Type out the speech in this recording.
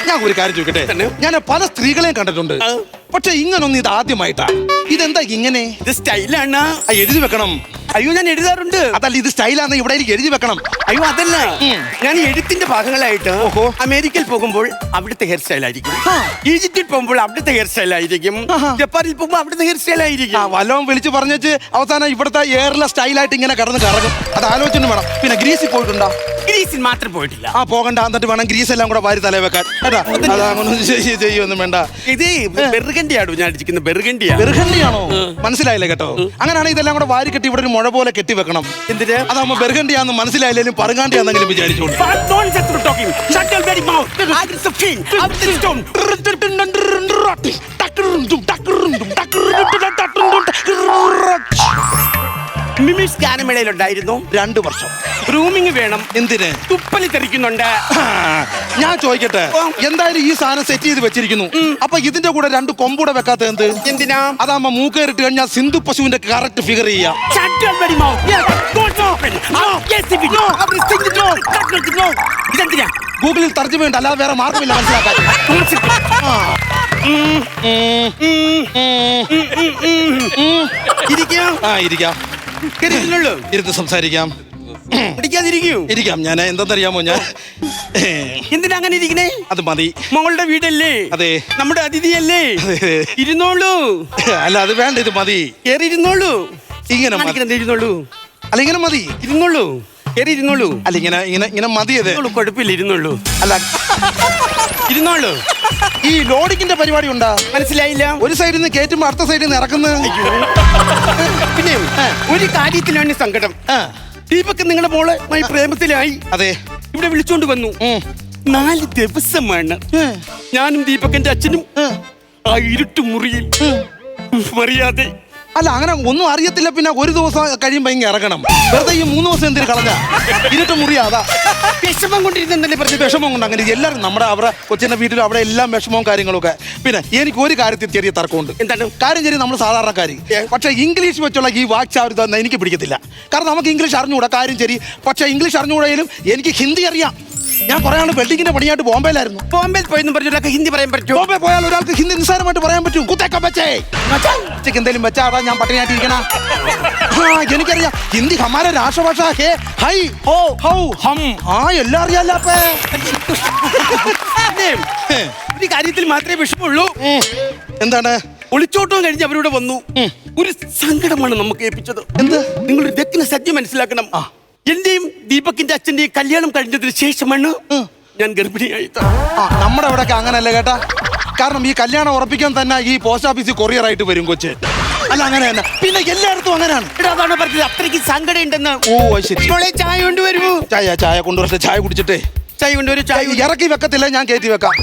ഞാൻ ഒരു കാര്യം ചോദിക്കട്ടെ, ഞാൻ പല സ്ത്രീകളെയും കണ്ടിട്ടുണ്ട്, പക്ഷെ ഇങ്ങനൊന്നും ഇത് ആദ്യമായിട്ടാ. ഇതെന്താ ഇങ്ങനെ? ഇത് സ്റ്റൈലാണ്. എഴുതി വെക്കണം. അയ്യോ, ഞാൻ എഴുതാറുണ്ട്. അതല്ല, ഇത് സ്റ്റൈലാന്ന് ഇവിടെ എഴുതി വെക്കണം. അയ്യോ, അതല്ല, ഞാൻ എഴുത്തിന്റെ ഭാഗങ്ങളായിട്ട് അമേരിക്കയിൽ പോകുമ്പോൾ അവിടുത്തെ ഹെയർ സ്റ്റൈൽ ആയിരിക്കും, ഈജിപ്തിൽ പോകുമ്പോൾ അവിടുത്തെ ഹെയർ സ്റ്റൈൽ ആയിരിക്കും, ജപ്പാനിൽ പോകുമ്പോൾ അവിടുത്തെ ഹെയർ സ്റ്റൈൽ ആയിരിക്കും. വല്ലതും വിളിച്ച് പറഞ്ഞിട്ട് അവസാനം ഇവിടുത്തെ എയറിലെ സ്റ്റൈലായിട്ട് ഇങ്ങനെ കടന്ന് കറങ്ങും. അത് ആലോചിച്ചിട്ട് വേണം. പിന്നെ ഗ്രീസിൽ പോയിട്ടുണ്ടോ? ഗ്രീസിൽ മാത്രം പോയിട്ടില്ല. പോകണ്ട. എന്നിട്ട് വേണം ഗ്രീസ് എല്ലാം കൂടെ വാരി തലേ വെക്കാൻ. അതങ്ങനെ ചെയ്യൊന്നും വേണ്ട. ഇത് ബെർഗണ്ടിയാണോ ഞാൻ അടിച്ചിരിക്കുന്നത്? ബെർഗണ്ടിയാണോ? മനസ്സിലായില്ല കേട്ടോ. അങ്ങനെയാണെങ്കിൽ ഇതെല്ലാം കൂടെ വാരി കെട്ടി ഇവിടെ ഒരു മുഴ പോലെ കെട്ടി വെക്കണം. എന്തിന്? അതാകുമ്പോ ബെർഗണ്ടിയാന്ന് മനസ്സിലായില്ലേലും പറങ്ങാണ്ടിയാന്നെങ്കിലും വിചാരിച്ചോളൂ. മിമിക്സ് ഗാനമേളയിലുണ്ടായിരുന്നു 2 വർഷം. ഗ്രൂമിങ് വേണം. എന്തിന്? തുപ്പലി തെറിക്കുന്നുണ്ട്. ഞാൻ ചോദിക്കട്ടെ, എന്തായാലും ഈ സാധനം സെറ്റ് ചെയ്ത് വെച്ചിരിക്കുന്നു, അപ്പൊ ഇതിന്റെ കൂടെ 2 കൊമ്പൂടെ വെക്കാത്ത എന്ത്? എന്തിനാ? അതാകുമ്പോ മൂക്കേറിട്ട് കഴിഞ്ഞാൽ സിന്ധു പശുവിന്റെ കറക്റ്റ് ഫിഗർ ചെയ്യാം. ഗൂഗിളിൽ തർജ്ജമയുണ്ട്, അല്ലാതെ വേറെ മാർഗമില്ല മനസ്സിലാക്കാൻ. ഇരിക്കാം. ഇരുന്ന് സംസാരിക്കാം. ഇരിക്കാം. ഞാൻ എന്തെന്നറിയാമോ, ഞാൻ എന്തിനാ അങ്ങനെ ഇരിക്കണേ? അത് മതി. മോളുടെ വീടല്ലേ? അതെ. നമ്മുടെ അതിഥിയല്ലേ? ഇരുന്നോളൂ. അല്ല, അത് വേണ്ട, ഇത് മതി. കേറി ഇരുന്നോളൂ. ഇങ്ങനെ ഇരുന്നോളൂ. അല്ല, ഇങ്ങനെ മതി. ഇരുന്നോളൂ. കേറി ഇരുന്നോളൂ. അല്ല, ഇങ്ങനെ മതി. അത് കുഴപ്പമില്ല, ഇരുന്നോളൂ. അല്ല, ഇരുന്നോളൂ. ഈ ലോഡിങ്ങിന്റെ പരിപാടി ഉണ്ടാ? മനസ്സിലായില്ല. ഒരു സൈഡിൽ നിന്ന് കയറ്റുമ്പോ അടുത്ത സൈഡിൽ നിന്ന് ഇറക്കുന്നത്. പിന്നെ ഒരു കാര്യത്തിലാണ് സങ്കടം. ദീപക്ക് നിങ്ങളുടെ മോളുമായി പ്രേമത്തിലായി. അതെ. ഇവിടെ വിളിച്ചോണ്ട് വന്നു. 4 ദിവസമാണ് ഞാനും ദീപകന്റെ അച്ഛനും ആ ഇരുട്ടു മുറിയിൽ അറിയാതെ. അല്ല, അങ്ങനെ ഒന്നും അറിയത്തില്ല. പിന്നെ ഒരു ദിവസം കഴിയുമ്പോ ഇങ്ങനെ ഇറങ്ങണം. വെറുതെ ഈ 3 ദിവസം എന്തിനു കളഞ്ഞ? ഇരുട്ട് മുറിയാ. അതാ വിഷമം കൊണ്ടിരുന്നെ പറഞ്ഞ വിഷമം കൊണ്ട്. അങ്ങനെ എല്ലാവരും നമ്മുടെ അവരുടെ കൊച്ചിന്റെ വീട്ടിലും അവിടെ എല്ലാം വിഷമവും കാര്യങ്ങളൊക്കെ. പിന്നെ എനിക്ക് ഒരു കാര്യത്തിൽ ചെറിയ തർക്കമുണ്ട്. എന്താണ് കാര്യം? ശരി, നമ്മൾ സാധാരണക്കാരി, പക്ഷെ ഇംഗ്ലീഷ് വെച്ചുള്ള ഈ വാക്ചാരുത എനിക്ക് പിടിക്കത്തില്ല. കാരണം നമുക്ക് ഇംഗ്ലീഷ് അറിഞ്ഞുകൂടാ. കാര്യം ശരി, പക്ഷെ ഇംഗ്ലീഷ് അറിഞ്ഞുകൂടെയും എനിക്ക് ഹിന്ദി അറിയാം. ഞാൻ കുറെ ആൾ വെൽഡിങ്ങിന്റെ പണിയായിട്ട് ബോംബെയിലായിരുന്നു. ബോംബെയിൽ പോയെന്ന് പറഞ്ഞൊക്കെ ഹിന്ദി പറയാൻ പറ്റും. ബോംബെ പോയാൽ ഒരാൾക്ക് ഹിന്ദി നിസ്സാരമായിട്ട് പറയാൻ പറ്റും. കുത്തേക്ക വെച്ചേ എന്തെങ്കിലും വെച്ചാ അതാ ഞാൻ പട്ടിണിയായിട്ടിരിക്കണ. എനിക്കറിയാം ഹിന്ദി. ഹമാരെ രാഷ്ട്രഭാഷ ഹേ ഹൈ ഹോ ഹൗ ഹം. എല്ലാം അറിയാലോ. ഒരു കാര്യത്തിൽ മാത്രമേ വിഷമമുള്ളൂ. എന്താണ്? ഒളിച്ചോട്ടം കഴിഞ്ഞ് അവരോട് വന്നു. ഒരു സങ്കടമാണ് നമുക്ക് ഏൽപ്പിച്ചത്. എന്ത്? നിങ്ങളൊരു വ്യക്തിനെ സത്യം മനസ്സിലാക്കണം. എന്റെയും ദീപകിന്റെ അച്ഛന്റെയും കല്യാണം കഴിഞ്ഞതിന് ശേഷമാണ് ഞാൻ ഗർഭിണിയായത്. നമ്മുടെ അവിടെ അങ്ങനല്ല കേട്ടാ. കാരണം ഈ കല്യാണം ഉറപ്പിക്കാൻ തന്നെ ഈ പോസ്റ്റ് ഓഫീസിൽ കൊറിയർ ആയിട്ട് വരും കൊച്ച്. അല്ല, അങ്ങനെ തന്നെ. പിന്നെ എല്ലായിടത്തും അങ്ങനെയാണ്. അതാണ് പറഞ്ഞത്, അത്രയ്ക്ക് സങ്കടം ഉണ്ടെന്ന്. ശരി. ചായ കൊണ്ടുവരുമോ? ചായ കൊണ്ടുവരട്ടെ. ചായ കുടിച്ചിട്ടേ. ചായ കൊണ്ടുവരും. ചായ ഇറക്കി വെക്കത്തില്ല, ഞാൻ കയറ്റി വെക്കാം.